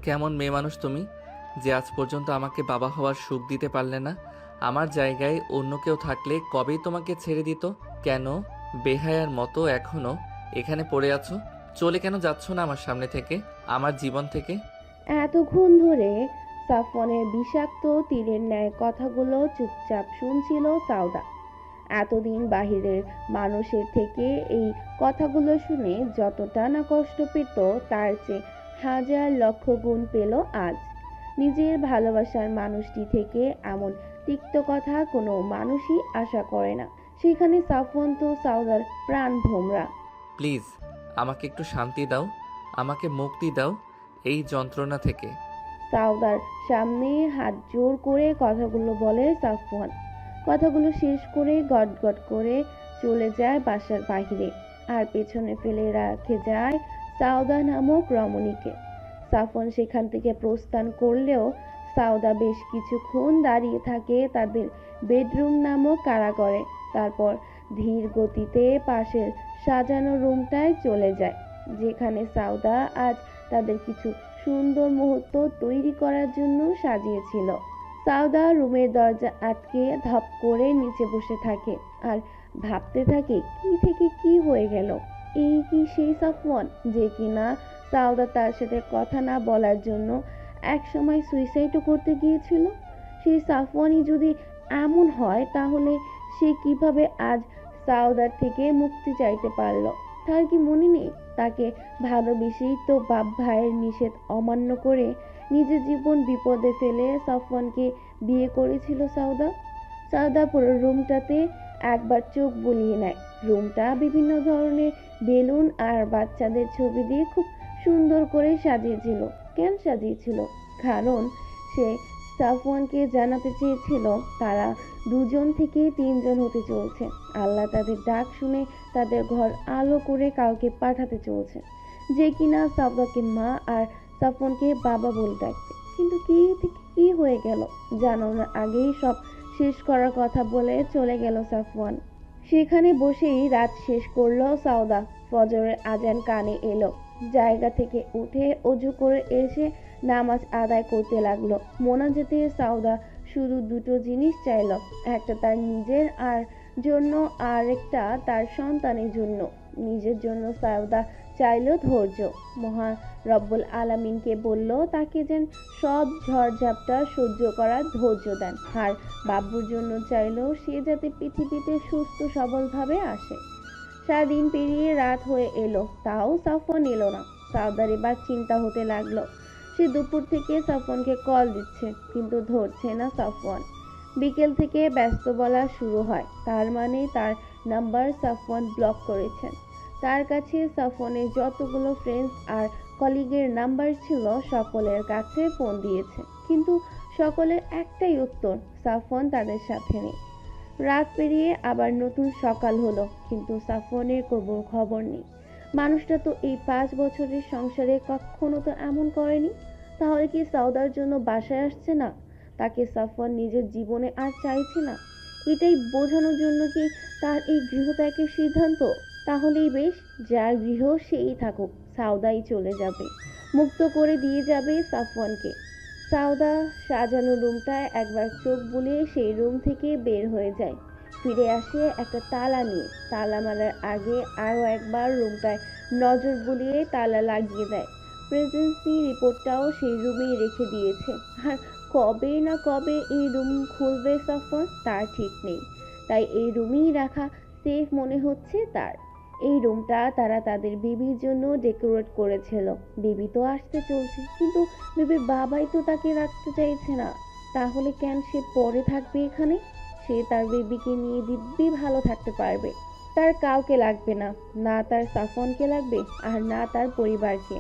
কেমন মেয়ে মানুষ তুমি, যে আজ পর্যন্ত আমাকে বাবা হওয়ার সুখ দিতে পারলে না? আমার জায়গায় অন্য কেউ থাকলে কবেই তোমাকে ছেড়ে দিত। কেন বেহায়ার মতো এখনো এখানে পড়ে আছো? চলে কেন যাচ্ছ না আমার সামনে থেকে, আমার জীবন থেকে? এতক্ষণ ধরে সাফওয়ানের বিষাক্ত তীরের ন্যায় কথাগুলো চুপচাপ শুনছিল সাউদা। এতদিন বাহিরের মানুষের থেকে এই কথাগুলো শুনে যতটা না কষ্ট পেত, তার চেয়ে হাজার লক্ষ গুণ পেল আজ। নিজের ভালোবাসার মানুষটি থেকে এমন তিক্ত কথা কোনো মানুষই আশা করে না। সেখানে সাফওয়ান তো সাউদার প্রাণ ভোমরা। প্লিজ আমাকে একটু শান্তি দাও, আমাকে মুক্তি দাও এই যন্ত্রণা থেকে। সাউদার সামনে হাত জোর করে কথাগুলো বলে সাফওয়ান। কথাগুলো শেষ করে গটগট করে চলে যায় বাসার বাহিরে, আর পেছনে ফেলে রেখে যায় সাউদা নামক রমণীকে। সাফওয়ান সেখান থেকে প্রস্থান করলেও সাউদা বেশ কিছুক্ষণ দাঁড়িয়ে থাকে তাদের বেডরুম নামক কারাগারে। তারপর ধীর গতিতে পাশের সাজানো রুমটায় চলে যায়, যেখানে সাউদা আজ তাদের কিছু সুন্দর মুহূর্ত তৈরি করার জন্য সাজিয়েছিল। সাউদা রুমের দরজা আটকে ধপ করে নিচে বসে থাকে আর ভাবতে থাকে কি থেকে কি হয়ে গেল। এই কি সেই সাফওয়ান যে কিনা সাউদা তার সাথে কথা না বলার জন্য একসময় সুইসাইডও করতে গিয়েছিল? সেই সাফওয়ানই যদি এমন হয়, তাহলে সে কিভাবে আজ সাউদার থেকে মুক্তি চাইতে পারলো? তার কি মনে নেই তাকে ভালোবেসেই তো বাপ ভাইয়ের নিষেধ অমান্য করে নিজের জীবন বিপদে ফেলে সাফওয়ানকে বিয়ে করেছিল সাউদা? সাউদা পুরো রুমটাতে একবার চোখ বুলিয়ে নেয়। রুমটা বিভিন্ন ধরনের বেলুন আর বাচ্চাদের ছবি দিয়ে খুব সুন্দর করে সাজিয়েছিল। কেন সাজিয়েছিল? কারণ সে সাফওয়ানকে জানাতে চেয়েছিল তারা দুজন থেকে তিনজন হতে চলছে। আল্লাহ তাদের ডাক শুনে তাদের ঘর আলো করে কাউকে পাঠাতে চলছে, যে কিনা সাফওয়ানকে মা আর সাফওয়ানকে বাবা বলে ডাকবে। কিন্তু কি থেকে কি হয়ে গেল জানানোর আগেই সব শেষ করার কথা বলে চলে গেল সাফওয়ান। সেখানে বসেই রাত শেষ করলো সাউদা। ফজরের আজান কানে এলো। জায়গা থেকে উঠে অজু করে এসে নামাজ আদায় করতে লাগলো। মোনাজাতে সাউদা শুধু দুটো জিনিস চাইল, একটা তার নিজের আর জন্য, আর একটা তার সন্তানের জন্য। নিজের জন্য সাউদা চাইল ধৈর্য। মহান রব্বুল আলামিনকে বলল তাকে যেন সব ঝড়ঝাপটা সহ্য করার ধৈর্য দেন। আর বাব্বুর জন্য চাইল সে যাতে পৃথিবীতে সুস্থ সবলভাবে আসে। সারাদিন পেরিয়ে রাত হয়ে এলো, তাও সাফওয়ান এলো না। সাউদার এবার চিন্তা হতে লাগলো। সে দুপুর থেকে সাফওয়ানকে কল দিচ্ছে, কিন্তু ধরছে না সাফওয়ান। বিকেল থেকে ব্যস্ত বলা শুরু হয়, তার মানে তার নাম্বার সাফওয়ান ব্লক করেছেন। তার কাছে সাফওয়ানের যতগুলো ফ্রেন্ডস আর কলিগের নাম্বার ছিল সকলের কাছে ফোন দিয়েছে, কিন্তু সকলের একটাই উত্তর, সাফওয়ান তাদের সাথে নেই। রাত পেরিয়ে আবার নতুন সকাল হলো, কিন্তু সাফওয়ানের কোনো খবর নেই। মানুষটা তো এই 5 বছরের সংসারে কখনো তো এমন করেনি। তাহলে কি সাউদার জন্য বাসায় আসছে না? তাকে সাফওয়ান নিজের জীবনে আর চাইছে না? এটাই বোঝানোর জন্য কি তার এই গৃহত্যাগের সিদ্ধান্ত? তাহলেই বেশ, যার গৃহ সেই থাকুক, সাউদাই চলে যাবে, মুক্ত করে দিয়ে যাবে সাফওয়ানকে। সাউদা সাজানো রুমটায় একবার চোখ বুলিয়ে সেই রুম থেকে বের হয়ে যায়। ফিরে আসে একটা তালা নিয়ে। তালা মারার আগে আরও একবার রুমটায় নজর বুলিয়ে তালা লাগিয়ে দেয়। প্রেগন্যান্সি রিপোর্টটাও সেই রুমেই রেখে দিয়েছে। আর কবে না কবে এই রুম খুলবে সাফওয়ান, তার ঠিক নেই। তাই এই রুমেই রাখা সেফ মনে হচ্ছে তার। এই রুমটা তারা তাদের বেবির জন্য ডেকোরেট করেছিল। বেবি তো আসতে চলছে, কিন্তু বেবির বাবাই তো তাকে রাখতে চাইছে না। তাহলে কেন সে পরে থাকবে এখানে? সে তার বেবিকে নিয়ে দিব্যি ভালো থাকতে পারবে। তার কাউকে লাগবে না, না তার সাফওয়ানকে লাগবে আর না তার পরিবারকে।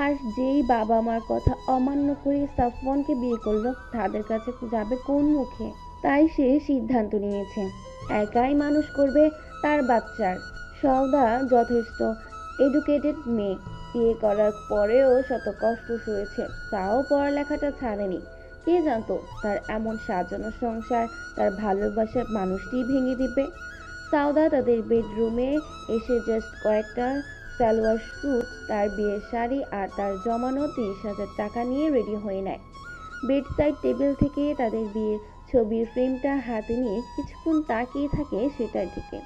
আর যেই বাবা মার কথা অমান্য করে সাফওয়ানকে বিয়ে করলো, তাদের কাছে যাবে কোন মুখে? তাই সে সিদ্ধান্ত নিয়েছে একাই মানুষ করবে তার বাচ্চার। সওদা যথেষ্ট এডুকেটেড মেয়ে, বিয়ে করার পরেও শত কষ্ট সয়েছে, তাও পড়ালেখাটা ছাড়েনি। কে জানতো তার এমন সাজানো সংসার তার ভালোবাসার মানুষটি ভেঙে দিবে। সাউদা তাদের বেডরুমে এসে জাস্ট কয়েকটা সালোয়ার স্যুট, তার বিয়ের শাড়ি আর তার জমানো 30,000 টাকা নিয়ে রেডি হয়ে নেয়। বেড সাইড টেবিল থেকে তাদের বিয়ের ছবির ফ্রেমটা হাতে নিয়ে কিছুক্ষণ তাকিয়ে থাকে সেটার দিকে,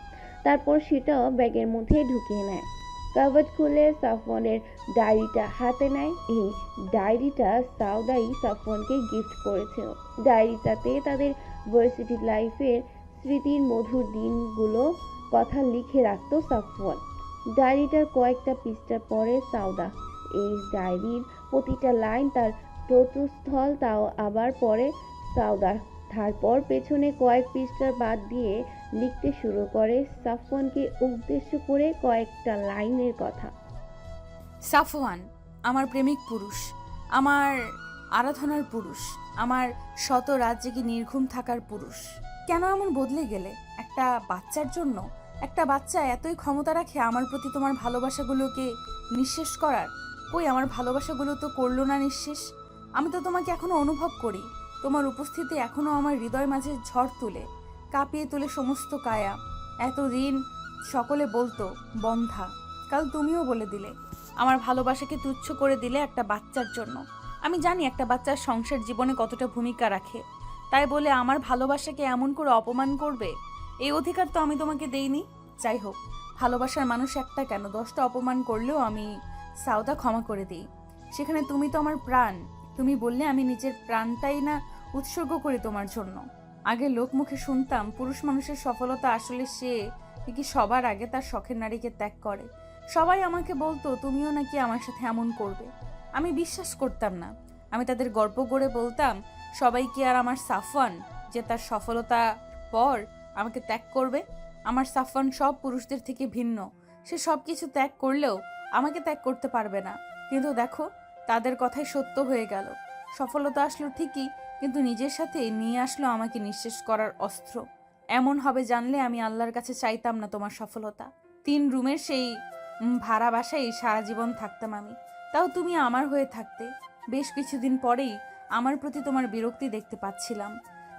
তারপর সেটাও ব্যাগের মধ্যে ঢুকিয়ে নেয়। কাভার্ড খুলে সাফওয়ানের ডায়েরিটা হাতে নেয়। এই ডায়েরিটা সাউদাই সাফওয়ানকে গিফট করেছিল। ডায়েরিটাতে তাদের ভার্সিটি লাইফের স্মৃতির মধুর দিনগুলো কথা লিখে রাখতো সাফওয়ান। ডায়েরিটার কয়েকটা পৃষ্ঠা পড়ে সাউদা। এই ডায়েরির প্রতিটা লাইন তার টৌতস্থল, তাও আবার পড়ে সাউদা। তারপর পেছনে কয়েক পৃষ্ঠা বাদ দিয়ে লিখতে শুরু করে সাফওয়ানকে উদ্দেশ্য করে কয়েকটা লাইনের কথা। সাফওয়ান, আমার প্রেমিক পুরুষ, আমার আরাধনার পুরুষ, আমার শত রাত জেগে নির্ঘুম থাকার পুরুষ। কেন এমন বদলে গেলে একটা বাচ্চার জন্য? একটা বাচ্চা এতই ক্ষমতা রাখে আমার প্রতি তোমার ভালোবাসাগুলোকে নিঃশেষ করার? কই, আমার ভালোবাসাগুলো তো করলো না নিঃশেষ। আমি তো তোমাকে এখনো অনুভব করি। তোমার উপস্থিতি এখনো আমার হৃদয় মাঝে ঝড় তুলে, কাঁপিয়ে তোলে সমস্ত কায়া। এতদিন সকলে বলতো বন্ধা, কাল তুমিও বলে দিলে আমার ভালোবাসাকে তুচ্ছ করে দিলে একটা বাচ্চার জন্য। আমি জানি একটা বাচ্চার সংসার জীবনে কতটা ভূমিকা রাখে, তাই বলে আমার ভালোবাসাকে এমন করে অপমান করবে, এই অধিকার তো আমি তোমাকে দেইনি। যাই হোক, ভালোবাসার মানুষ একটা কেন 10টা অপমান করলেও আমি সাউদা ক্ষমা করে দিই। সেখানে তুমি তো আমার প্রাণ। তুমি বললে আমি নিজের প্রাণটাই না উৎসর্গ করি তোমার জন্য। আগে লোকমুখে শুনতাম পুরুষ মানুষের সফলতা আসলে সে নাকি সবার আগে তার শখের নারীকে ত্যাগ করে। সবাই আমাকে বলতো তুমিও নাকি আমার সাথে এমন করবে। আমি বিশ্বাস করতাম না। আমি তাদের গল্প করে বলতাম সবাই কি আর আমার সাফওয়ান যে তার সফলতা পর আমাকে ত্যাগ করবে? আমার সাফওয়ান সব পুরুষদের থেকে ভিন্ন। সে সব কিছু ত্যাগ করলেও আমাকে ত্যাগ করতে পারবে না। কিন্তু দেখো, তাদের কথাই সত্য হয়ে গেল। সফলতা আসলো ঠিকই, কিন্তু নিজের সাথে নিয়ে আসলো আমাকে নিঃশেষ করার অস্ত্র। এমন হবে জানলে আমি আল্লাহর কাছে চাইতাম না তোমার সফলতা। 3 রুমের সেই ভাড়া বাসায় সারা জীবন থাকতাম আমি, তাও তুমি আমার হয়ে থাকতে। বেশ কিছুদিন পরেই আমার প্রতি তোমার বিরক্তি দেখতে পাচ্ছিলাম।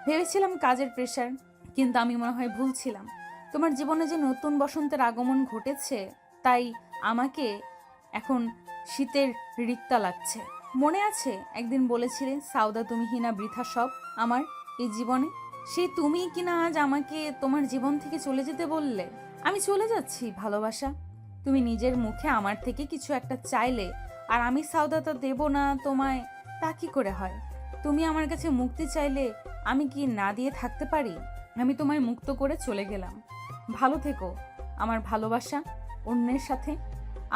ভেবেছিলাম কাজের প্রেশার, কিন্তু আমি মনে হয় ভুল ছিলাম। তোমার জীবনে যে নতুন বসন্তের আগমন ঘটেছে, তাই আমাকে এখন শীতের রিক্তা লাগছে। মনে আছে একদিন বলেছিলে সাউদা তুমি হিনা বৃথা সব আমার এই জীবনে? সেই তুমি কিনা আজ আমাকে তোমার জীবন থেকে চলে যেতে বললে। আমি চলে যাচ্ছি ভালোবাসা। তুমি নিজের মুখে আমার থেকে কিছু একটা চাইলে, আর আমি সাউদা তা দেব না তোমায়, তা কি করে হয়? তুমি আমার কাছে মুক্তি চাইলে আমি কি না দিয়ে থাকতে পারি? আমি তোমায় মুক্ত করে চলে গেলাম। ভালো থেকো আমার ভালোবাসা। অন্যের সাথে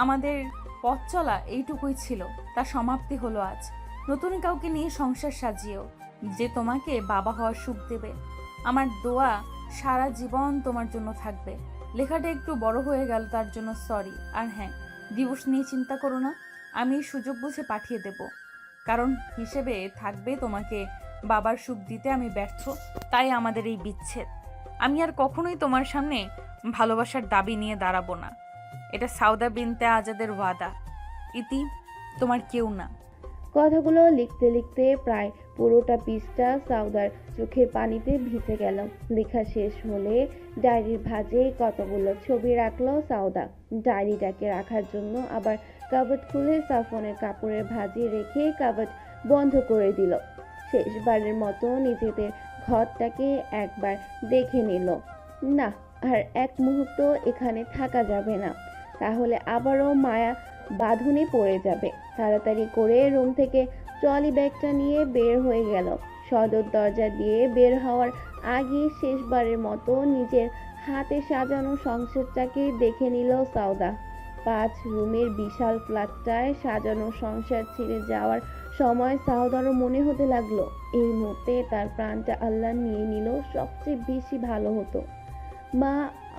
আমাদের পথ চলা এইটুকুই ছিল, তার সমাপ্তি হলো আজ। নতুন কাউকে নিয়ে সংসার সাজিও, যে তোমাকে বাবা হওয়ার সুখ দেবে। আমার দোয়া সারা জীবন তোমার জন্য থাকবে। লেখাটা একটু বড় হয়ে গেল, তার জন্য সরি। আর হ্যাঁ, ডিভোর্স নিয়ে চিন্তা করো না, আমি সুযোগ বুঝে পাঠিয়ে দেব। কারণ হিসেবে থাকবে তোমাকে বাবার সুখ দিতে আমি ব্যর্থ, তাই আমাদের এই বিচ্ছেদ। আমি আর কখনোই তোমার সামনে ভালোবাসার দাবি নিয়ে দাঁড়াবো না। এটা সাউদা বিনতে আজাদের ওয়াদা। ইতি, তোমার কেউ না। কথাগুলো লিখতে লিখতে প্রায় পুরোটা পৃষ্ঠা সাউদার চোখের পানিতে ভিজে গেল। লেখা শেষ হলে ডায়েরির ভাঁজে কতগুলো ছবি রাখলো সাউদা। ডায়েরিটাকে রাখার জন্য আবার কাবার্ড খুলে সাফওয়ানের কাপড়ের ভাঁজে রেখে কাবার্ড বন্ধ করে দিল। শেষবারের মতো নিজেদের ঘরটাকে একবার দেখে নিল। না, আর এক মুহূর্ত এখানে থাকা যাবে না, তাহলে আবারও মায়া বাঁধনে পড়ে যাবে। তাড়াতাড়ি করে রুম থেকে ট্রলি ব্যাগটা নিয়ে বের হয়ে গেল। সদর দরজা দিয়ে বের হওয়ার আগে শেষবারের মতো নিজের হাতে সাজানো সংসারটাকে দেখে নিল সাউদা। 5 রুমের বিশাল ফ্ল্যাটটায় সাজানো সংসার ছেড়ে যাওয়ার সময় সাউদারও মনে হতে লাগলো এই মুহূর্তে তার প্রাণটা আল্লাহ নিয়ে নিল সবচেয়ে বেশি ভালো হতো। মা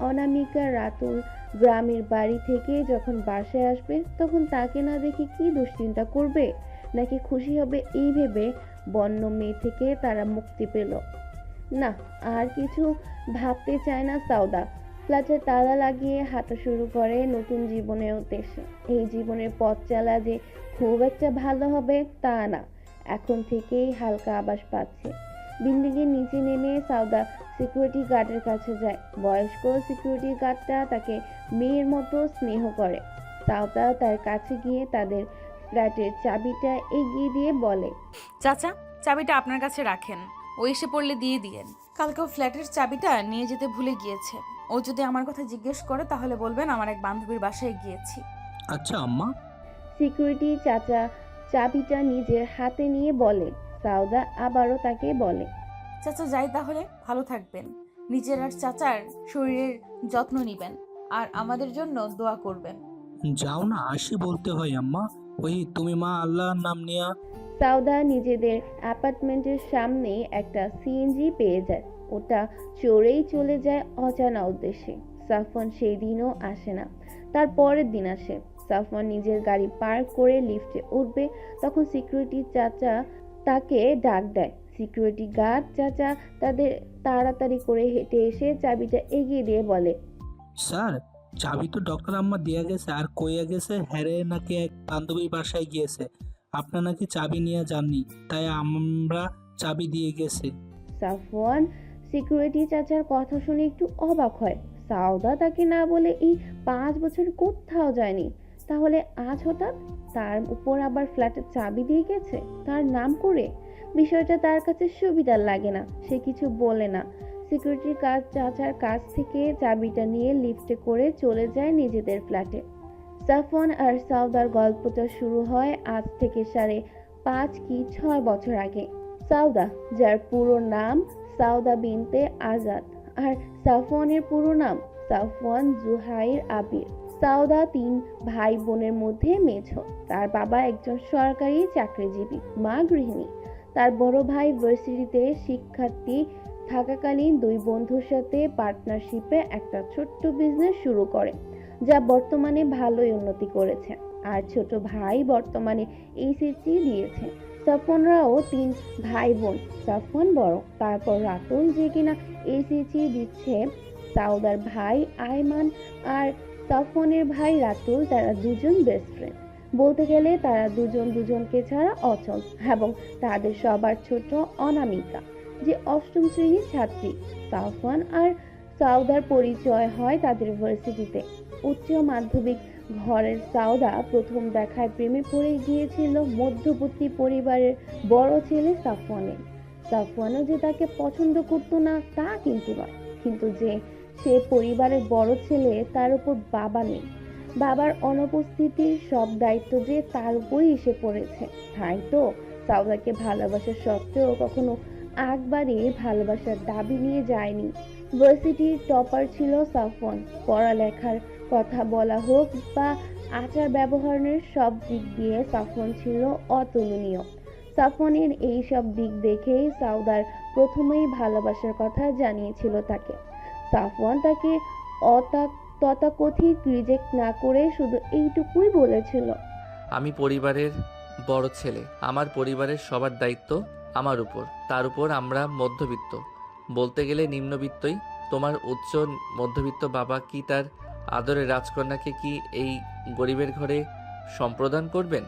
অনামিকা রাতুল গ্রামের বাড়ি থেকে যখন বাসায় আসবে, তখন তাকে না দেখে কি দুশ্চিন্তা করবে, নাকি খুশি হবে এই ভেবে বন্য মেয়ে থেকে তারা মুক্তি পেল। না, আর কিছু ভাবতে চায় না সাউদা। ফ্ল্যাটে তালা লাগিয়ে হাঁটা শুরু করে নতুন জীবনের উদ্দেশ্যে। এই জীবনের পথ চলা যে খুব একটা ভালো হবে তা না, এখন থেকেই হালকা আভাস পাচ্ছে। বিল্ডিং এর নিচে নেমে সাউদা সিকিউরিটি গার্ডের কাছে যায়। বয়স্ক সিকিউরিটি গার্ডটা তাকে মেয়ের মতো স্নেহ করে। সাউদা তার কাছে গিয়ে তাদের ফ্ল্যাটের চাবিটা এগিয়ে দিয়ে বলে, চাচা, চাবিটা আপনার কাছে রাখেন, ও এসে পড়লে দিয়ে দিয়েন। কালকে ও ফ্ল্যাটের চাবিটা নিয়ে যেতে ভুলে গিয়েছে। ও যদি আমার কথা জিজ্ঞেস করে তাহলে বলবেন আমার এক বান্ধবীর বাসায় গিয়েছি। আচ্ছা আম্মা। সিকিউরিটি চাচা চাবিটা নিজের হাতে নিয়ে বলে। সাউদা আবারও তাকে বলে, চাচা যাই তাহলে, ভালো থাকবেন, নিজের আর চাচার শরীরের যত্ন নেবেন, আর আমাদের জন্য দোয়া করবেন। যাও না, আসি বলতে হয় আম্মা। ওই তুমি মা আল্লাহর নাম নিয়া। সাউদা নিজেদের অ্যাপার্টমেন্টের সামনে একটা সিএনজি পেয়ে যায়। ওটা চড়েই চলে যায় অজানা উদ্দেশ্যে। সাফওয়ান সেই দিনও আসে না, তার পরের দিন আসে। সাফওয়ান নিজের গাড়ি পার্ক করে লিফটে উঠবে, তখন সিকিউরিটি চাচা তাকে ডাক দেয়। সিকিউরিটি গার্ড চাচা তাদের তাড়াতাড়ি করে হেঁটে এসে চাবিটা এগিয়ে দিয়ে বলে, স্যার, চাবি তো ডক্টর আম্মা দিয়া গেছে, আর কইয়া গেছে হ্যারে নাকি এক বান্ধবীর বাসায় গিয়েছে। আপনার নাকি চাবি নিয়ে যাননি, তাই আমরা চাবি দিয়ে গেছি। সাফওয়ান সিকিউরিটি চাচার কথা শুনে একটু অবাক হয়। সাউদা তাকে না বলে এই 5 বছর কোথাও যায়নি, তাহলে আজ হঠাৎ তার উপর আবার ফ্ল্যাটের চাবি দিয়ে গেছে তার নাম করে। বিষয়টা তার কাছে সুবিধার লাগে না, সে কিছু বলে না। সিকিউরিটি চাচার কাছ থেকে চাবিটা নিয়ে লিফটে করে চলে যায় নিজেদের ফ্ল্যাটে। সাফওয়ান আর সাউদার গল্পটা শুরু হয় আজ থেকে 5.5 কি 6 বছর আগে। সাউদা, যার পুরো নাম সাউদা বিনতে আজাদ, আর সাফওয়ানের পুরো নাম সাফওয়ান জুহাইর আবির। সাউদা 3 ভাই বোনের মধ্যে মেঝো। তার বাবা একজন সরকারি চাকরিজীবী, মা গৃহিণী। তার বড় ভাই ভার্সিটিতে শিক্ষার্থী থাকাকালীন 2 বন্ধুর সাথে পার্টনারশিপে একটা ছোট্ট বিজনেস শুরু করে, যা বর্তমানে ভালোই উন্নতি করেছে। আর ছোট ভাই বর্তমানে এইচএসসি দিয়েছে। সাফওয়ানরাও 3 ভাই বোন, সাফওয়ান বড়, তারপর রাতুল যে কিনা এইচএসসি দিচ্ছে। সাউদার ভাই আয়মান আর সাফওয়ানের ভাই রাতুল, তারা দুজন বেস্ট ফ্রেন্ড। বলতে গেলে তারা দুজন দুজনকে ছাড়া অচল। এবং তাদের সবার ছোট অনামিকা, যে 8ম শ্রেণীর ছাত্রী। সাফওয়ান আর সাউদার পরিচয় হয় তাদের ভার্সিটিতে। উচ্চ মাধ্যমিক ঘরের সাউদা প্রথম দেখায় প্রেমে পড়ে গিয়েছিল মধ্যবর্তী পরিবারের বড় ছেলে সাফওয়ানের। সাফওয়ানও যে তাকে পছন্দ করতো না তা কিন্তু নয়, কিন্তু যে সে পরিবারের বড় ছেলে তার উপর বাবা নেই, বাবার অনুপস্থিতির সব দায়িত্ব যে তার উপরই এসে পড়েছে। তাই তো সাউদাকে ভালোবাসার সত্ত্বেও কখনো আগ বাড়িয়ে ভালোবাসার দাবি নিয়ে যায়নি। ভার্সিটির টপার ছিল সাফওয়ান। পড়ালেখার কথা বলা হোক বা আচার ব্যবহারের সব দিক দিয়ে সাফওয়ান ছিল অতুলনীয়। সাফওয়ানের এই সব দিক দেখেই সাউদার প্রথমেই ভালোবাসার কথা জানিয়েছিল তাকে। সাফওয়ান তাকে তথাকথিত রিজেক্ট না করে শুধু এইটুকুই বলেছিল, আমি পরিবারের বড় ছেলে, আমার পরিবারের সবার দায়িত্ব আমার উপর, তার উপর আমরা মধ্যবিত্ত, বলতে গেলে নিম্নবিত্তই। তোমার উচ্চ মধ্যবিত্ত বাবা কি তার আদরের রাজকন্যাকে কি এই গরিবের ঘরে সম্প্রদান করবেন?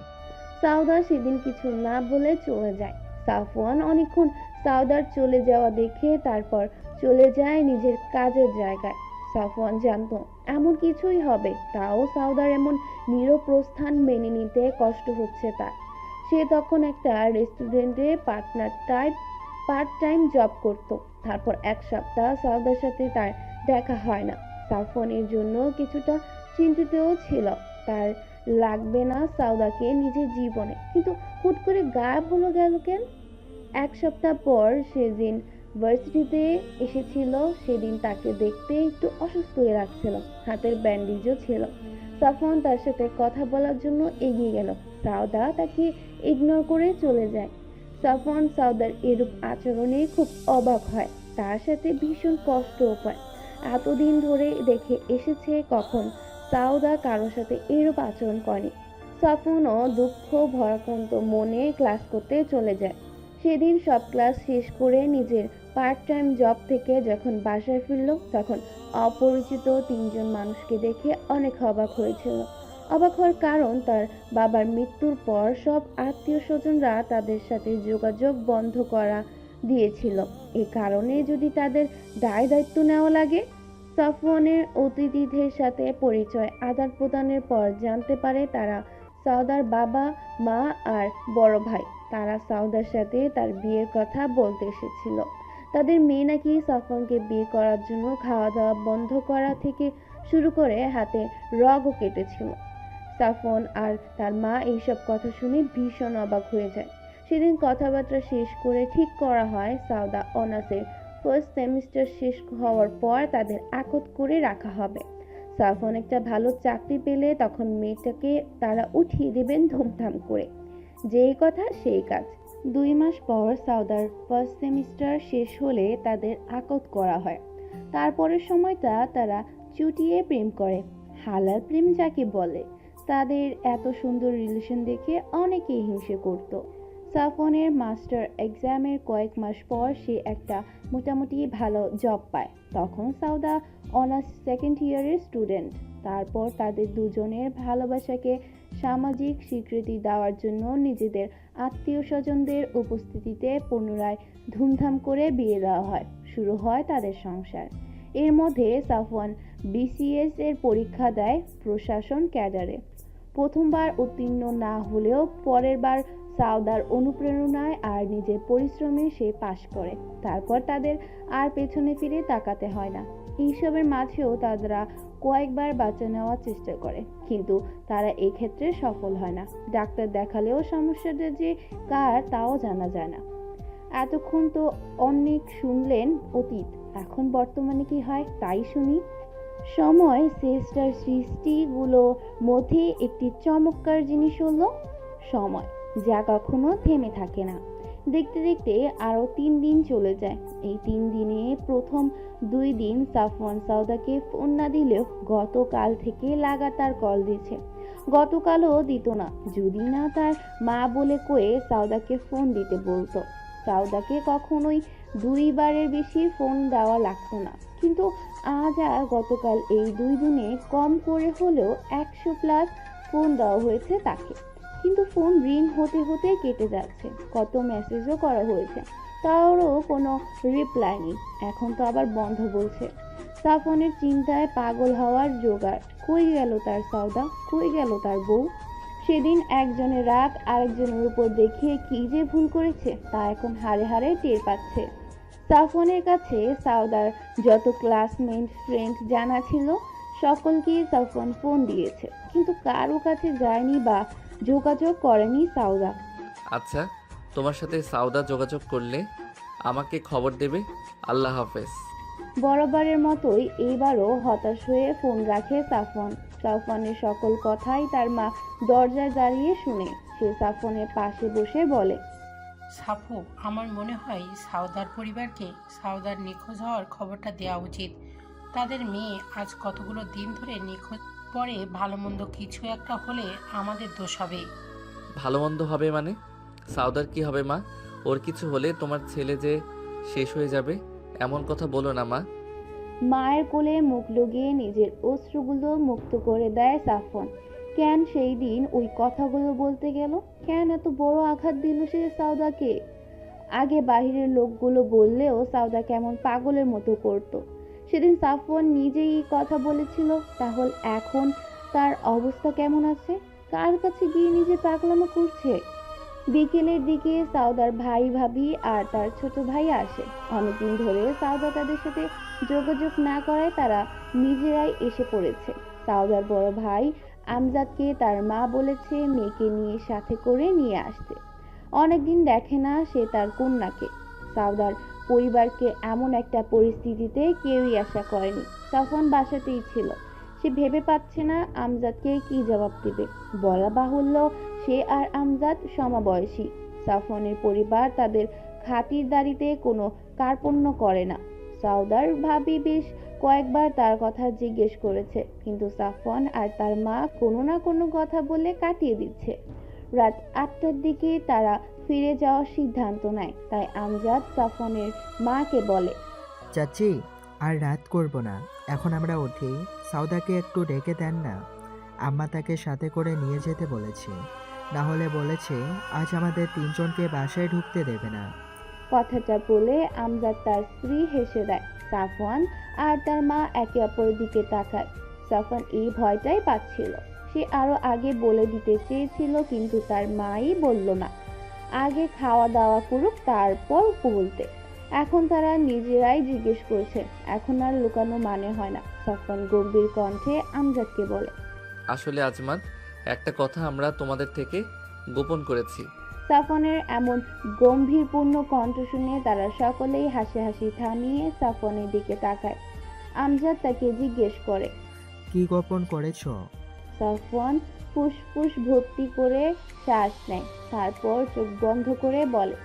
সাউদা সেদিন কিছু না বলে চলে যায়। সাফওয়ান অনেকক্ষণ সাউদার চলে যাওয়া দেখে তারপর চলে যায় নিজের কাজের জায়গায়। সাফওয়ান জানতো এমন কিছুই হবে, তাও সাউদার এমন নিরপ্রস্থান মেনে নিতে কষ্ট হচ্ছে তার। সে তখন একটা রেস্টুরেন্টে পার্ট টাইম জব করত। তারপর 1 সপ্তাহ সাউদার সাথে তার দেখা হয় না। সাফওয়ানের জন্য কিছুটা চিন্তিতও ছিল, তার লাগবে না সাউদাকে নিজের জীবনে, কিন্তু হুট করে গায়েব হলো গেল কেন? 1 সপ্তাহ পর সেদিন ভার্সিটিতে এসেছিল, সেদিন তাকে দেখতে একটু অসুস্থ হয়ে লাগছিল, হাতের ব্যান্ডেজও ছিল। সাফওয়ান তার সাথে কথা বলার জন্য এগিয়ে গেল, সাউদা তাকে ইগনোর করে চলে যায়। সাফওয়ান সাউদার এরূপ আচরণে খুব অবাক হয়, তার সাথে ভীষণ কষ্টও পায়। এতদিন ধরে দেখে এসেছে কখন সাউদা কারোর সাথে এরূপ আচরণ করেনি। সাফওয়ানও দুঃখ ভারাক্রান্ত মনে ক্লাস করতে চলে যায়। সেদিন সব ক্লাস শেষ করে নিজের পার্ট টাইম জব থেকে যখন বাসায় ফিরল, তখন অপরিচিত 3জন মানুষকে দেখে অনেক অবাক হয়েছিল। অবাক হওয়ার কারণ, তার বাবার মৃত্যুর পর সব আত্মীয় স্বজনরা তাদের সাথে যোগাযোগ বন্ধ করা দিয়েছিল। এ কারণে যদি তাদের দায় দায়িত্ব নেওয়া লাগে, সাফওয়ানের অতিথিদের সাথে পরিচয় আদান প্রদানের পর জানতে পারে তারা সাউদার বাবা, মা আর বড় ভাই। তারা সাউদার সাথে তার বিয়ের কথা বলতে এসেছিল। তাদের মেয়ে নাকি সাফওয়ানকে বিয়ে করার জন্য খাওয়া দাওয়া বন্ধ করা থেকে শুরু করে হাতে রগও কেটেছিল। সাফওয়ান আর তার মা এইসব কথা শুনে ভীষণ অবাক হয়ে যায়। সেদিন কথাবার্তা শেষ করে ঠিক করা হয় সাউদা অনার্সের ফার্স্ট সেমিস্টার শেষ হওয়ার পর তাদের আকদ করে রাখা হবে। সাফওয়ান একটা ভালো চাকরি পেলে তখন মেয়েটাকে তারা উঠিয়ে দেবেন ধুমধাম করে। যেই কথা সেই কাজ। 2 মাস পর সাউদার ফার্স্ট সেমিস্টার শেষ হলে তাদের আকদ করা হয়। তারপরের সময়টা তারা চুটিয়ে প্রেম করে, হালাল প্রেম যাকে বলে। তাদের এত সুন্দর রিলেশন দেখে অনেকেই হিংসে করত। সাফওয়ানের মাস্টার এক্সামের কয়েক মাস পর সে একটা মোটামুটি ভালো জব পায়। তখন সাউদা অনার্স সেকেন্ড ইয়ারের স্টুডেন্ট। তারপর তাদের দুজনের ভালোবাসাকে সামাজিক স্বীকৃতি দেওয়ার জন্য নিজেদের আত্মীয় স্বজনদের উপস্থিতিতে পুনরায় ধুমধাম করে বিয়ে দেওয়া হয়। শুরু হয় তাদের সংসার। এর মধ্যে সাফওয়ান বিসিএস এর পরীক্ষা দেয় প্রশাসন ক্যাডারে। প্রথমবার উত্তীর্ণ না হলেও পরের বার সাউদার অনুপ্রেরণায় আর নিজের পরিশ্রমে সে পাশ করে। তারপর তাদের আর পেছনে ফিরে তাকাতে হয় না। এইসবের মাঝেও তারা কয়েকবার বাচ্চা নেওয়ার চেষ্টা করে, কিন্তু তারা এক্ষেত্রে সফল হয় না। ডাক্তার দেখালেও সমস্যাটা যে কার তাও জানা যায় না। এতক্ষণ তো অনেক শুনলেন অতীত, এখন বর্তমানে কি হয় তাই শুনি। সময় শ্রেষ্ঠার সৃষ্টিগুলোর মধ্যে একটি চমৎকার জিনিস হলো সময়, যা কখনো থেমে থাকে না। দেখতে দেখতে আরো 3 দিন চলে যায়। এই 3 দিনে প্রথম 2 দিন সাফওয়ান সাউদাকে ফোন না দিলেও গতকাল থেকে লাগাতার কল দিচ্ছে। গতকালও দিত না যদি না তার মা বলে কয়ে সাউদাকে ফোন দিতে বলতো। সাউদাকে কখনোই 2 বারের বেশি ফোন দেওয়া লাগতো না, কিন্তু আজ আর গতকাল এই 2 দিনে কম করে হলেও 100+ ফোন দেওয়া হয়েছে তাকে। কিন্তু ফোন রিং হতে হতে কেটে যাচ্ছে। কত মেসেজও করা হয়েছে, তারও কোনো রিপ্লাই নেই। এখন তো আবার বন্ধ বলছে। সাফওয়ানের চিন্তায় পাগল হওয়ার জোগাড়। কই গেল তার সাউদা, কই গেল তার বউ? সেদিন একজনের রাগ আরেকজনের উপর দেখিয়ে কি যে ভুল করেছে তা এখন হাড়ে হাড়ে টের পাচ্ছে। সাফওয়ানের কাছে সাউদার যত ক্লাসমেট ফ্রেন্ড জানা ছিল সকলকেই সাফওয়ান ফোন দিয়েছে, কিন্তু কারো কাছে যায়নি বা যোগাযোগ করেনি সাউদা। আচ্ছা, তোমার সাথে সাউদা যোগাযোগ করলে আমাকে খবর দেবে। আল্লাহ হাফেজ। বরাবরের মতোই এইবারও হতাশ হয়ে ফোন রাখে সাফওয়ান। সাফওয়ানের সকল কথাই তার মা দরজায় দাঁড়িয়ে শুনে। সে সাফওয়ানের পাশে বসে বলে, সাফু, আমার মনে হয় সাউদার পরিবারকে সাউদার নিখোঁজ হওয়ার খবরটা দেওয়া উচিত। তাদের মেয়ে আজ কতগুলো দিন ধরে নিখোঁজ। পরে ভালো মন্দ কিছু একটা হলে আমাদের দোষ হবে। ভালো মন্দ হবে মানে? সাউদার কি হবে মা? ওর কিছু হলে তোমার ছেলে যে শেষ হয়ে যাবে এমন কথা বলো না মা। মায়ের কোলে মুখ লুকিয়ে নিজের অশ্রুগুলো মুক্ত করে দেয় সাফওয়ান। কেন সেই দিন ওই কথাগুলো বলতে গেল? কেন এত বড় আঘাত দিল সে সাউদাকে? আগে বাহিরের লোকগুলো বললেও সাউদা কেমন পাগলের মতো করত। সেদিন সাফওয়ান নিজেই এই কথা বলেছিল, তাহলে এখন তার অবস্থা কেমন আছে? কার কাছে গিয়ে নিজে পাগলামো করছে? বিকেলের দিকে সাউদার ভাই ভাবি আর তার ছোট ভাই আসে। অনেকদিন ধরে সাউদা তাদের সাথে যোগাযোগ না করায় তারা নিজেরাই এসে পড়েছে। সাউদার বড় ভাই আমজাদকে তার মা বলেছে মেয়েকে নিয়ে সাথে করে নিয়ে আসতে। অনেকদিন দেখে না সে তার কন্যাকে। সাউদার পরিবারকে এমন একটা পরিস্থিতিতে কেউই আশা করেনি। সাফওয়ান বাসাতেই ছিল। সে ভেবে পাচ্ছে না আমজাদকে কি জবাব দেবে। বলা বাহুল্য সে আর আমজাদ সমবয়সী। সাফওয়ানের পরিবার তাদের খাতিরদারিতে কোনো কার্পণ্য করে না। সাউদার ভাবি বেশ কয়েকবার তার কথা জিজ্ঞেস করেছে, কিন্তু সাফওয়ান আর তার মা কোনো না কোনো কথা বলে কাটিয়ে দিচ্ছে। রাত 8টার দিকে তারা ফিরে যাওয়ার সিদ্ধান্ত নেয়। তাই আমজাদ সাফওয়ানের মাকে বলে, চাচি, আর রাত করব না, এখন আমরা উঠি। সাউদাকে একটু ডেকে দেন না, আম্মা তাকে সাথে করে নিয়ে যেতে বলেছে। না হলে বলেছে আজ আমাদের 3 জনকে বাসায় ঢুকতে দেবে না। কথাটা বলে আমজাদ তার স্ত্রী হেসে দেয়। সাফওয়ান আর তার মা একে অপরের দিকে তাকায়। সাফওয়ান এই ভয়টাই পাচ্ছিল। সে আরো আগে বলে দিতে চেয়েছিল, কিন্তু তার মাই বলল না, আগে খাওয়া দাওয়া করুক তারপর বলতে। এখন তারা নিজেরাই জিজ্ঞেস করছে, এখন আর লুকানো মানে হয় না। সাফওয়ান গম্ভীর কণ্ঠে আমজাদকে বলে, আসলে আজমান, একটা কথা আমরা তোমাদের থেকে গোপন করেছি। সাফওয়ানের এমন গম্ভীরপূর্ণ কণ্ঠ শুনে তারা সকলেই হাসি হাসি থামিয়ে সাফওয়ানের দিকে তাকায়। আমজাদ তাকে জিজ্ঞেস করে। কি গোপন করেছো? সাফওয়ান ফুসফুস ভর্তি করে শ্বাস নেয়, তারপর চোখ বন্ধ করে বলে।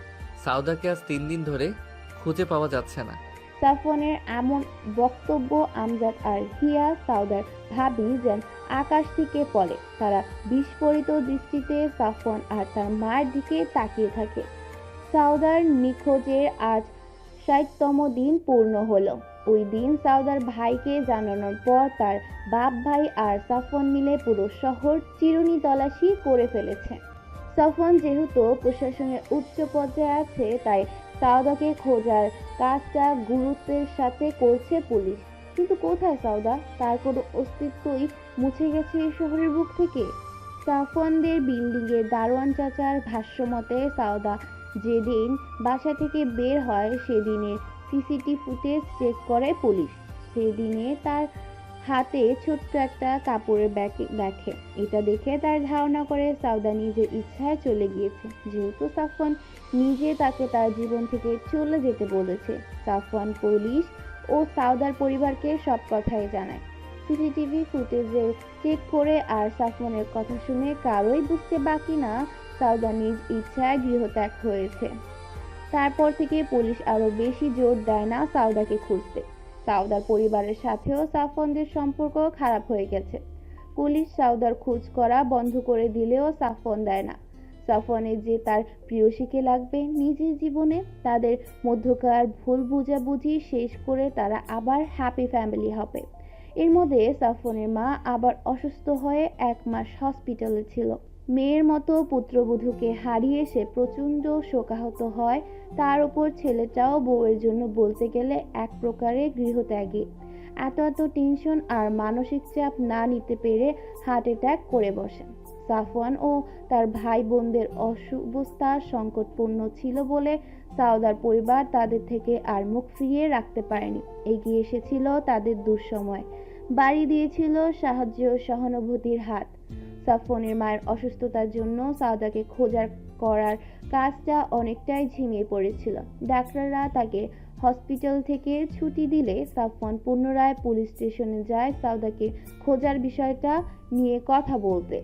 সাউদাকে আজ 3 দিন ধরে খুঁজে পাওয়া যাচ্ছে না। সাফওয়ানের এমন বক্তব্য আমজাদ আর হিয়া সাউদার ভাবি যেন আকাশ থেকে পড়ে। তারা বিস্ফোরিত দৃষ্টিতে সাফওয়ান আর তার মায়ের দিকে তাকিয়ে থাকে। সাউদার নিখোঁজের আজ ৬০তম দিন পূর্ণ হলো। ওই দিন সাউদার ভাইকে জানানোর পর তার বাপ ভাই আর সাফওয়ান মিলে পুরো শহর চিরুনি তল্লাশি করে ফেলেছে। সাফওয়ান যেহেতু প্রশাসনের উচ্চ পর্যায়ে আছে, তাই সাউদাকে খোঁজার কাজটা গুরুত্বের সাথে করছে পুলিশ। কিন্তু কোথায় সাউদা? তার কোনো অস্তিত্বই মুছে গেছে এই শহরের বুক থেকে। সাফওয়ানদের বিল্ডিংয়ের দারোয়ান চাচার ভাষ্যমতে সাউদা যেদিন বাসা থেকে বের হয় সেদিনের সিসিটিভি ফুটেজ চেক করে পুলিশ। সেদিনে তার হাতে ছোট্ট একটা কাপড়ের ব্যাগ দেখে। এটা দেখে তার ধারণা করে সাউদা নিজের ইচ্ছায় চলে গিয়েছে, যেহেতু সাফওয়ান নিজে তাকে তার জীবন থেকে চলে যেতে বলেছে। সাফওয়ান পুলিশ ও সাউদার পরিবারকে সব কথাই জানায়। সিসিটিভি ফুটেজে চেক করে আর সাফওয়ানের কথা শুনে কারোই বুঝতে বাকি না সাউদা নিজ ইচ্ছায় গৃহত্যাগ হয়েছে। তারপর থেকে পুলিশ আরো বেশি জোর দেয় না সাউদাকে খুঁজতে। সাউদার পরিবারের সাথেও সাফওয়ানদের সম্পর্ক খারাপ হয়ে গেছে। পুলিশ সাউদার খোঁজ করা বন্ধ করে দিলেও সাফওয়ান দেয় না। সাফওয়ানের যে তার প্রিয়সীকে লাগবে নিজের জীবনে, তাদের মধ্যকার ভুল বুঝাবুঝি শেষ করে তারা আবার হ্যাপি ফ্যামিলি হবে। এর মধ্যে সাফওয়ানের মা আবার অসুস্থ হয়ে 1 মাস হসপিটালে ছিল। মেয়ের মতো পুত্রবধূকে হারিয়ে সে প্রচণ্ড শোকাহত হয়। তার উপর ছেলেটাও বউয়ের জন্য বলতে গেলে এক প্রকারে গৃহত্যাগী। এত টেনশন আর মানসিক চাপ না নিতে পেরে হার্ট অ্যাটাক করে বসে। সাফওয়ান ও তার ভাই বোনদের অবস্থা সংকটপূর্ণ ছিল বলে সাউদার পরিবার তাদের থেকে আর মুখ ফিরিয়ে রাখতে পারেনি। এগিয়ে এসেছিল তাদের দুঃসময়, বাড়ি দিয়েছিল সাহায্য সহানুভূতির হাত। সাফওয়ানের মায়ের অসুস্থতার জন্য সাউদাকে খোঁজার করার কাজটা অনেকটাই ঝিমিয়ে পড়েছিল। ডাক্তাররা তাকে হসপিটাল থেকে ছুটি দিলে সাফওয়ান পুনরায় পুলিশ স্টেশনে যায় সাউদাকে খোঁজার বিষয়টা নিয়ে কথা বলতে।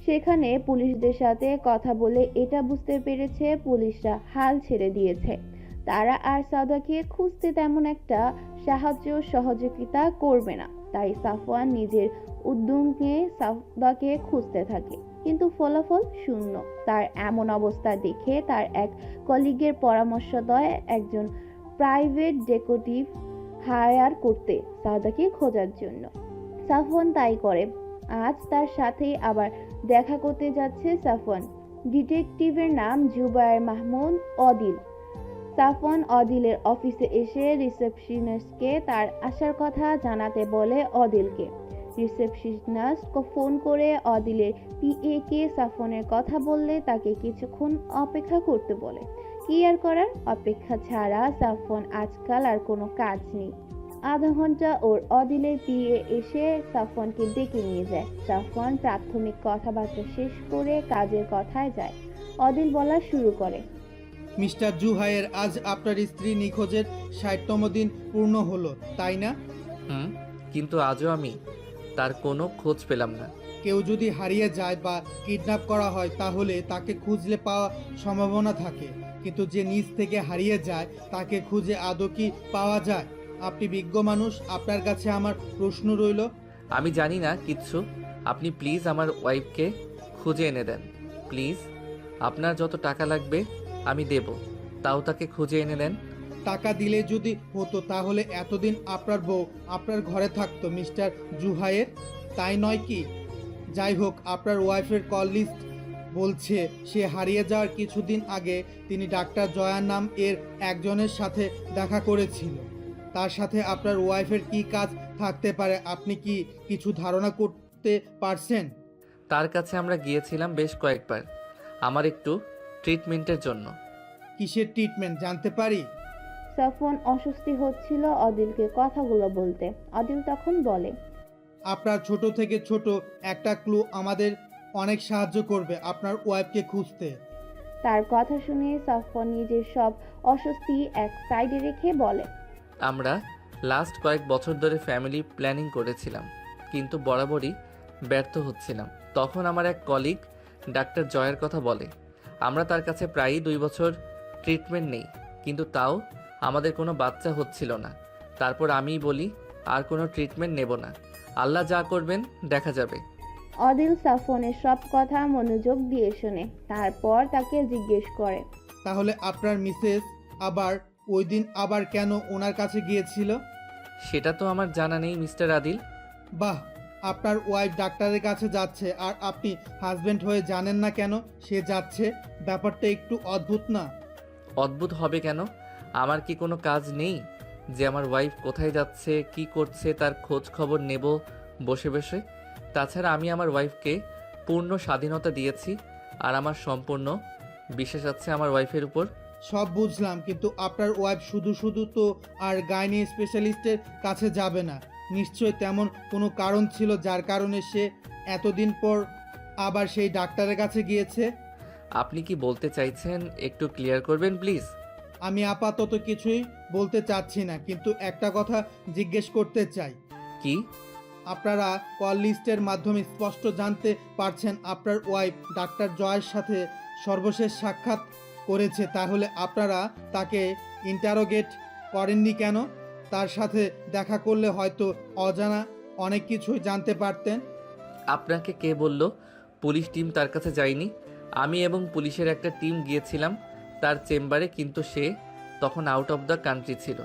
সেখানে পুলিশদের সাথে কথা বলে এটা বুঝতে পেরেছে পুলিশরা হাল ছেড়ে দিয়েছে। তারা আর সাউদাকে খুঁজতে তেমন একটা সাহায্য সহযোগিতা করবে না। তাই সাফওয়ান নিজের উদ্যোগে সাউদাকে খুঁজতে থাকে, কিন্তু ফলাফল শূন্য। তার এমন অবস্থা দেখে তার এক কলিগের পরামর্শ দেয় একজন প্রাইভেট ডিটেকটিভ হায়ার করতে সাউদাকে খোঁজার জন্য। সাফওয়ান তাই করে। আজ তার সাথেই আবার দেখা করতে যাচ্ছে সাফওয়ান। ডিটেকটিভের নাম জুবায়ের মাহমুদ অদিল। সাফওয়ান অদিলের অফিসে এসে রিসেপশনিস্টকে তার আসার কথা জানাতে বলে অদিলকে। রিসেপশনিস্ট ফোন করে অদিলের পিএ কে সাফওয়ানের কথা বললে তাকে কিছুক্ষণ অপেক্ষা করতে বলে। কি আর করার, অপেক্ষা ছাড়া সাফওয়ান আজকাল আর কোনো কাজ নেই। আধা ঘন্টা ওর অদিলের পিএ এসে সাফওয়ানকে ডেকে নিয়ে যায়। সাফওয়ান প্রাথমিক কথাবার্তা শেষ করে কাজের কথায় যায়। অদিল বলা শুরু করে, মিস্টার জুহায়ের, আজ আপনার স্ত্রী নিখোঁজের ৬০তম দিন পূর্ণ হলো, তাই না? কিন্তু আজও আমি তার কোনো খোঁজ পেলাম না। কেউ যদি হারিয়ে যায় বা কিডন্যাপ করা হয় তাহলে তাকে খুঁজলে পাওয়া সম্ভাবনা থাকে, কিন্তু যে নিজ থেকে হারিয়ে যায় তাকে খুঁজে আদৌ কি পাওয়া যায়? আপনি বিজ্ঞ মানুষ, আপনার কাছে আমার প্রশ্ন রইল। আমি জানি না কিচ্ছু। আপনি প্লিজ আমার ওয়াইফকে খুঁজে এনে দেন, প্লিজ। আপনার যত টাকা লাগবে আমি দেব, তাও তাকে খুঁজে এনে দেন। টাকা দিলে যদি হতো তাহলে এতদিন আপনার বউ আপনার ঘরে থাকতো মিস্টার জুহায়ের, তাই নয় কি? যাই হোক, আপনার ওয়াইফের কল লিস্ট বলছে সে হারিয়ে যাওয়ার কিছুদিন আগে তিনি ডাক্তার জয়া নাম এর একজনের সাথে দেখা করেছিল। তার সাথে আপনার ওয়াইফের কি কাজ থাকতে পারে আপনি কি কিছু ধারণা করতে পারছেন? তার কাছে আমরা গিয়েছিলাম বেশ কয়েকবার, আমার একটু ট্রিটমেন্টের জন্য। কিসের ট্রিটমেন্ট জানতে পারি? সাফওয়ান অস্বস্তি হচ্ছিল অদিলকে কথাগুলো বলতে। অদিল তখন বলে, আপনার ছোট থেকে ছোট একটা ক্লু আমাদের অনেক সাহায্য করবে আপনার ওয়াইফকে খুঁজতে। তার কথা শুনে সাফওয়ান নিজের সব অস্বস্তি এক সাইডে রেখে বলে, আমরা লাস্ট কয়েক বছর ধরে ফ্যামিলি প্ল্যানিং করেছিলাম, কিন্তু বরাবরই ব্যর্থ হচ্ছিলাম। তখন আমার এক কলিগ ডাক্তার জয়ের কথা বলে। আমরা তার কাছে প্রায়ই 2 বছর ট্রিটমেন্ট নেই, কিন্তু তাও আমাদের কোনো বাচ্চা হচ্ছিল না। তারপর আমিই বলি আর কোনো ট্রিটমেন্ট নেব না, আল্লাহ যা করবেন দেখা যাবে। অদিল সাফওয়ানের সব কথা মনোযোগ দিয়ে শোনে, তারপর তাকে জিজ্ঞেস করে, তাহলে আপনার মিসেস আবার ওই দিন আবার কেন ওনার কাছে গিয়েছিল? সেটা তো আমার জানা নেই মিস্টার আদিল। বাহ, আপনার ওয়াইফ ডাক্তারের কাছে যাচ্ছে আর আপনি হাজবেন্ড হয়ে জানেন না কেন সে যাচ্ছে? ব্যাপারটা একটু অদ্ভুত না? অদ্ভুত হবে কেন? আমার কি কোনো কাজ নেই যে আমার ওয়াইফ কোথায় যাচ্ছে কি করছে তার খোঁজ খবর নেব বসে বসে? তাছাড়া আমি আমার ওয়াইফকে পূর্ণ স্বাধীনতা দিয়েছি, আর আমার সম্পূর্ণ বিশ্বাস আছে আমার ওয়াইফের উপর। সব বুঝলাম, কিন্তু আপনার ওয়াইফ শুধু শুধু তো আর গাইনি স্পেশালিস্টের কাছে যাবে না। নিশ্চয় তেমন কোনো কারণ ছিল যার কারণে সে এতদিন পর আবার সেই ডাক্তারের কাছে গিয়েছে। আপনি কি বলতে চাইছেন একটু ক্লিয়ার করবেন প্লিজ? আমি আপাতত কিছুই বলতে চাচ্ছি না, কিন্তু একটা কথা জিজ্ঞেস করতে চাই। কি? আপনারা কল লিস্টের মাধ্যমে স্পষ্ট জানতে পারছেন আপনার ওয়াইফ ডাক্তার জয়ের সাথে সর্বশেষ সাক্ষাৎ করেছে, তাহলে আপনারা তাকে ইন্টারোগেট করেননি কেন? তার সাথে দেখা করলে হয়তো অজানা অনেক কিছুই জানতে পারতেন। আপনাকে কে বলল পুলিশ টিম তার কাছে যায়নি? আমি এবং পুলিশের একটা টিম গিয়েছিলাম তার চেম্বারে, কিন্তু সে তখন আউট অফ দ্য কান্ট্রি ছিল।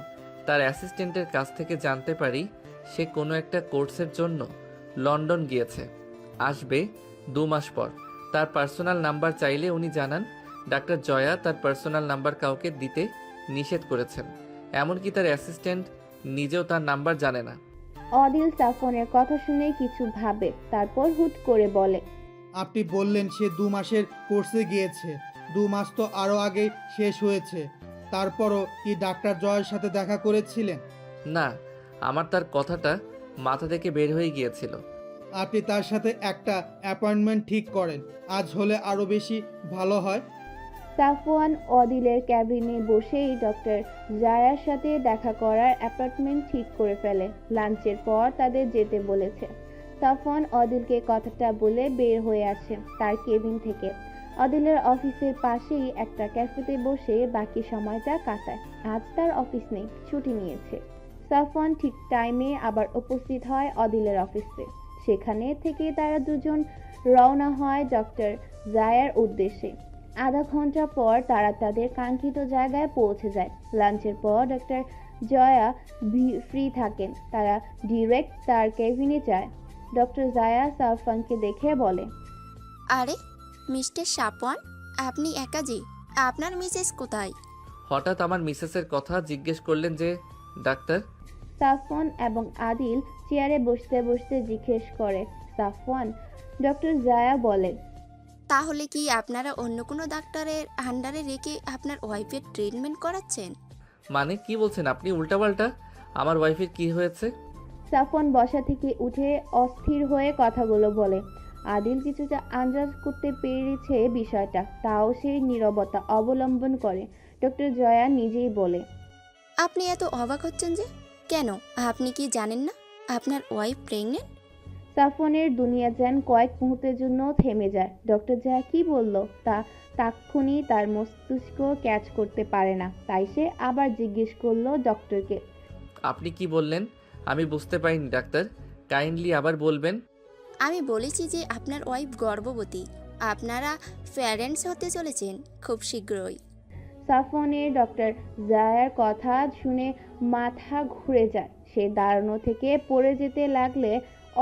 তার অ্যাসিস্ট্যান্টের কাছ থেকে জানতে পারি সে কোনো একটা কোর্সের জন্য লন্ডন গিয়েছে, আসবে 2 মাস পর। তার পার্সোনাল নাম্বার চাইলে উনি জানান ডাক্তার জয়া তার পার্সোনাল নাম্বার কাউকে দিতে নিষেধ করেছেন, এমনকি তার অ্যাসিস্ট্যান্ট নিজেও তার নাম্বার জানে না। অদিল সাফওয়ানের কথা শুনে কিছু ভাবে, তারপর হুট করে বলে, আপনি বললেন সে 2 মাসের কোর্সে গিয়েছে। 2 মাস তো আরও আগে শেষ হয়েছে। তারপরও কি ডাক্তার জয়ের সাথে দেখা করেছিলেন? না, আমার তার কথাটা মাথা থেকে বের হয়ে গিয়েছিল। আপনি তার সাথে একটা অ্যাপয়েন্টমেন্ট ঠিক করেন, আজ হলে আরও বেশি ভালো হয়। সাফওয়ান অদিলের ক্যাবিনে বসেই ডক্টর জায়ার সাথে দেখা করার অ্যাপয়েন্টমেন্ট ঠিক করে ফেলে। লাঞ্চের পর তাদের যেতে বলেছে। সাফওয়ান অদিলকে কথাটা বলে বের হয়ে আসে তার কেবিন থেকে। অদিলের অফিসের পাশেই একটা ক্যাফেতে বসে বাকি সময়টা কাটায়। আজ তার অফিস নেই, ছুটি নিয়েছে। সাফওয়ান ঠিক টাইমে আবার উপস্থিত হয় অদিলের অফিসে। সেখানে থেকে তারা দুজন রওনা হয় ডক্টর জায়ার উদ্দেশ্যে। আধা ঘন্টা পর তারা তাদের কাঙ্ক্ষিত জায়গায় পৌঁছে যায়। লাঞ্চের পর ডক্টর জয়া ফ্রি থাকেন, তারা ডিরেক্ট তার কেবিনে যায়। ডক্টর জায়া সাফওয়ানকে দেখে বলে, আরে মিস্টার সাফওয়ান, আপনি একা যে, আপনার মিসেস কোথায়? হঠাৎ আমার মিসেসের কথা জিজ্ঞেস করলেন যে ডাক্তার? সাফওয়ান এবং আদিল চেয়ারে বসতে বসতে জিজ্ঞেস করে সাফওয়ান। ডক্টর জায়া বলে, তাহলে কি আপনারা অন্য কোনো ডাক্তারের আন্ডারে রেখে আপনার ওয়াইফের ট্রিটমেন্ট করাচ্ছেন? মানে কি বলছেন আপনি উল্টাপাল্টা? আমার ওয়াইফের কি হয়েছে? সাফওয়ান বসা থেকে উঠে অস্থির হয়ে কথাগুলো বলে। আদিল কিছুটা আন্দাজ করতে পেরেছে বিষয়টা, তাও সে নীরবতা অবলম্বন করে। ডক্টর জয়া নিজেই বলে, আপনি এত অবাক হচ্ছেন যে কেন? আপনি কি জানেন না আপনার ওয়াইফ প্রেগনেন্ট? সাফওয়ানের দুনিয়া যেন কয়েক মুহূর্তের জন্য থেমে যায়। ডক্টর জয়া কি বলল তা তাৎক্ষণিক তার মস্তিষ্ক ক্যাচ করতে পারে না, তাই সে আবার জিজ্ঞেস করলো ডক্টরকে, আপনি কি বললেন? আমি বুঝতে পারিনি ডাক্তার, কাইন্ডলি আবার বলবেন? আমি বলেছি যে আপনার ওয়াইফ গর্ভবতী, আপনারা প্যারেন্টস হতে চলেছেন খুব শীঘ্রই। সাফওয়ানের ডক্টর জায়ার কথা শুনে মাথা ঘুরে যায়। সে দাঁড়ানো থেকে পড়ে যেতে লাগলে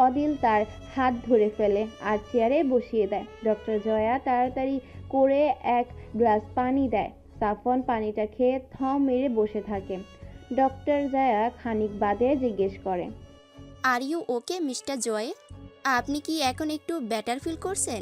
অদিল তার হাত ধরে ফেলে আর চেয়ারে বসিয়ে দেয়। ডক্টর জয়া তাড়াতাড়ি করে এক গ্লাস পানি দেয়। সাফওয়ান পানিটা খেয়ে থম মেরে বসে থাকে। ডক্টর জায়া খানিক বাদে জিজ্ঞেস করে, আর ইউ ওকে মিস্টার জয়ের? আপনি কি এখন একটু বেটার ফিল করছেন?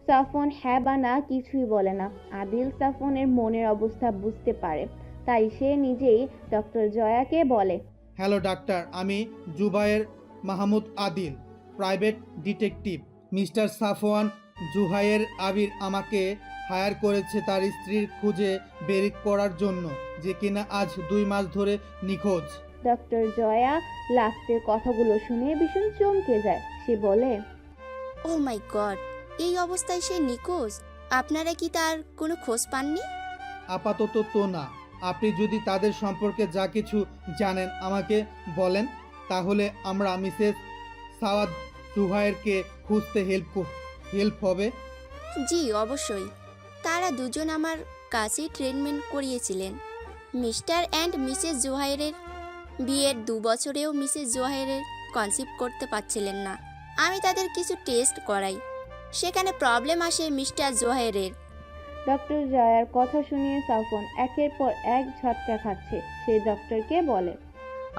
সাফওয়ান হ্যাঁ বা না কিছুই বলে না। আদিল সাফওয়ানের মনের অবস্থা বুঝতে পারে, তাই সে নিজেই ডক্টর জয়াকে বলে, হ্যালো ডাক্তার, আমি Zubayer Mahmud Adil, private detective. Mister Safwan Zuhair Abir আমাকে হায়ার করেছে তার স্ত্রীর খুঁজে বের করার জন্য, যে কিনা আজ 2 মাস ধরে নিখোঁজ। ডক্টর জয়া লাস্টের কথাগুলো শুনে ভীষণ চমকে যায়। সে বলে, ও মাই গড, এই অবস্থায় সে নিখোঁজ? আপনারা কি তার কোনো খোঁজ পাননি? আপাতত তো না। আপনি যদি তাদের সম্পর্কে যা কিছু জানেন আমাকে বলেন, তাহলে আমরা মিসেস সাওয়াদ জুহাইরকে খুঁজতে হেল্প হবে। জি অবশ্যই। তারা দুজন আমার কাছেই ট্রিটমেন্ট করিয়েছিলেন। মিস্টার অ্যান্ড মিসেস জোহাইরের বিয়ের 2 বছরেও মিসেস জোহাইরের কনসিভ করতে পারছিলেন না। আমি তাদের কিছু টেস্ট করাই, সেখানে প্রবলেম আসে মিস্টার জোহাইরের। ডক্টর জয়ার কথা শুনিয়ে সাফওয়ান একের পর এক ঝটকা খাচ্ছে। সে ডক্টরকে বলে,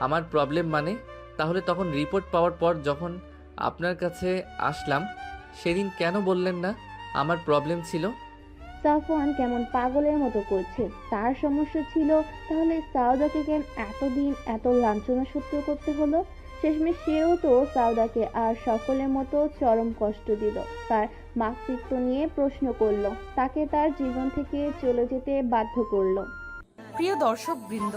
আমার প্রবলেম মানে? তাহলে তখন রিপোর্ট পাওয়ার পর যখন আপনার কাছে আসলাম সেদিন কেন বললেন না আমার প্রবলেম ছিল? সাফওয়ান কেমন পাগলের মতো করছে। তার সমস্যা ছিল, তাহলে সাউদাকে কেন এতদিন এত লাঞ্ছনা সহ্য করতে হলো? শেষমেশ সেও তো সাউদাকে আর সকলের মতো চরম কষ্ট দিল। তার মাতৃত্ব নিয়ে প্রশ্ন করলো, তাকে তার জীবন থেকে চলে যেতে বাধ্য করলো। প্রিয় দর্শক বৃন্দ,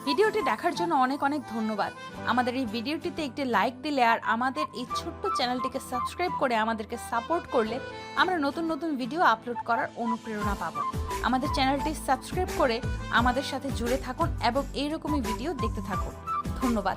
ভিডিওটি দেখার জন্য অনেক অনেক ধন্যবাদ। আমাদের এই ভিডিওটিতে একটি লাইক দিলে আর আমাদের এই ছোট্ট চ্যানেলটিকে সাবস্ক্রাইব করে আমাদেরকে সাপোর্ট করলে আমরা নতুন নতুন ভিডিও আপলোড করার অনুপ্রেরণা পাবো। আমাদের চ্যানেলটি সাবস্ক্রাইব করে আমাদের সাথে জুড়ে থাকুন এবং এইরকমই ভিডিও দেখতে থাকুন। ধন্যবাদ।